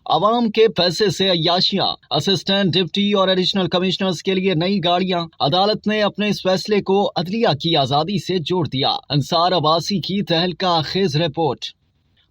आवाम के पैसे से अय्याशियां, असिस्टेंट, डिप्टी और एडिशनल कमिश्नर्स के लिए नई गाड़ियां। अदालत ने अपने इस फैसले को अदलिया की आजादी से जोड़ दिया। अंसार अब्बासी की तहलका खेज रिपोर्ट।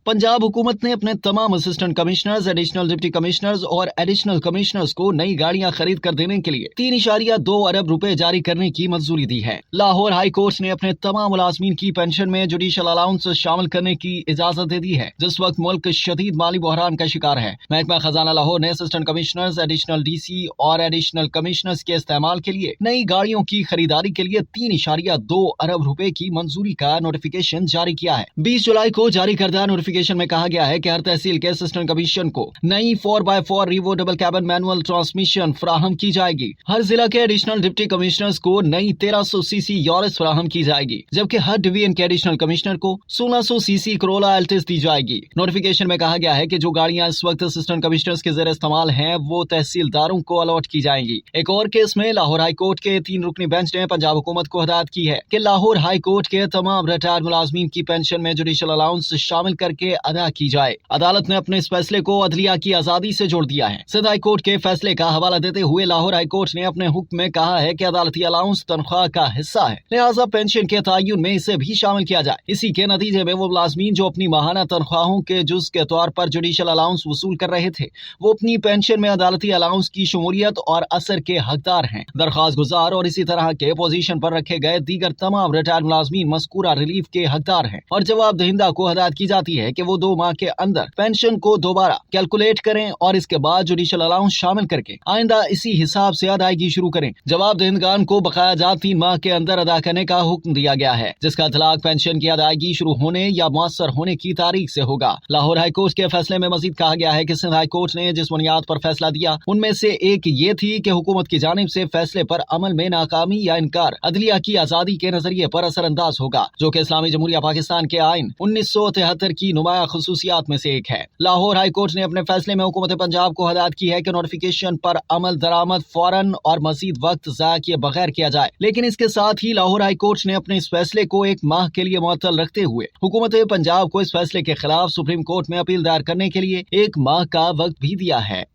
पंजाब हुकूमत ने अपने तमाम assistant commissioners, additional deputy commissioners और एडिशनल कमिश्नर्स को नई गाड़ियां खरीद कर देने के लिए 3.2 अरब रुपए जारी करने की मंजूरी दी है। लाहौर हाई कोर्ट ने अपने तमाम मुलाजमीन की पेंशन में जुडिशल अलाउंस शामिल करने की इजाजत दे दी है, जिस वक्त मुल्क शदीद माली बहरान का शिकार है। महकमा खजाना लाहौर ने असिस्टेंट कमिश्नर्स, एडिशनल DC और एडिशनल कमिश्नर्स के इस्तेमाल के लिए नई गाड़ियों की खरीदारी के लिए 3.2 अरब रुपए की मंजूरी का नोटिफिकेशन जारी किया है। 20 जुलाई को जारी करदा नोटिफिकेशन में कहा गया है कि हर तहसील के असिस्टेंट कमीशन को नई 4x4 Revo double cabin manual transmission फराहम की जाएगी। हर जिला के एडिशनल डिप्टी कमिश्नर्स को नई 1300 सीसी यॉरिस फराहम की जाएगी, जबकि हर डिवीजन के एडिशनल कमिश्नर को 1600 सीसी करोला एल्टिस दी जाएगी। नोटिफिकेशन में कहा गया है कि जो गाड़ियां इस वक्त असिस्टेंट कमिश्नर्स के जेर इस्तेमाल हैं, वो तहसीलदारों को अलॉट की जाएंगी। एक और केस में लाहौर हाई कोर्ट के 3 रुकनी बेंच ने पंजाब हुकूमत को हिदायत की है कि लाहौर हाई कोर्ट के तमाम रिटायर्ड मुलाजमीन की पेंशन में जुडिशल अलाउंस शामिल करके अदा की जाए। अदालत ने अपने इस फैसले को अदलिया की आजादी से जोड़ दिया है। सिंध हाई कोर्ट के फैसले का हवाला देते हुए लाहौर हाई कोर्ट ने अपने हुक्म में कहा है कि अदालती अलाउंस तनख्वाह का हिस्सा है, लिहाजा पेंशन के तयन में इसे भी शामिल किया जाए। इसी के नतीजे में वो मुलाजमीन जो अपनी माहाना तनख्वाहों के जुज के तौर पर जुडिशल अलाउंस वसूल कर रहे थे, वो अपनी पेंशन में अदालती अलाउंस की शमूलियत और असर के हकदार हैं। दरख्वास्त गुजार और इसी तरह के पोजीशन पर रखे गए दीगर तमाम रिटायर्ड मुलाजमीन मज़कूरा रिलीफ के हकदार हैं और जवाब दहिंदा को हिदायत की जाती है कि वो 2 माह के अंदर पेंशन को दोबारा कैलकुलेट करें और इसके बाद जुडिशल अलाउंस शामिल करके आइंदा इसी हिसाब से अदायगी शुरू करें। जवाब दहिंदगान को बकाया जात 3 माह के अंदर अदा करने का हुक्म दिया गया है, जिसका इतलाक पेंशन की अदायगी शुरू होने या मुअस्सर होने की तारीख से होगा। लाहौर हाई कोर्ट के फैसले में मजीद कहा गया है कि सिंध हाई कोर्ट ने जिस बुनियाद पर फैसला दिया, उनमें से एक ये थी कि हुकूमत की जानिब से फैसले पर अमल में नाकामी या इनकार अदलिया की आजादी के नजरिए पर असरअंदाज होगा, जो कि इस्लामी जमहूरिया पाकिस्तान के आइन 1973 की नुमाया खसूसियात में से एक है। लाहौर हाई कोर्ट ने अपने फैसले में हुकूमत पंजाब को हिदायत की है कि नोटिफिकेशन पर अमल दरामद फौरन और मजीद वक्त ज़ाया किए बगैर किया जाए। लेकिन इसके साथ ही लाहौर हाई कोर्ट ने अपने इस फैसले को 1 माह के लिए मुअत्तल रखते हुए हुकूमत पंजाब को इस फैसले के खिलाफ सुप्रीम कोर्ट में अपील दायर करने के लिए 1 माह का वक्त भी दिया है।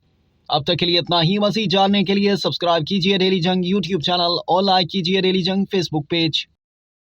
अब तक के लिए इतना ही। मजीद जानने के लिए सब्सक्राइब कीजिए डेली जंग YouTube चैनल और लाइक कीजिए डेली जंग Facebook पेज।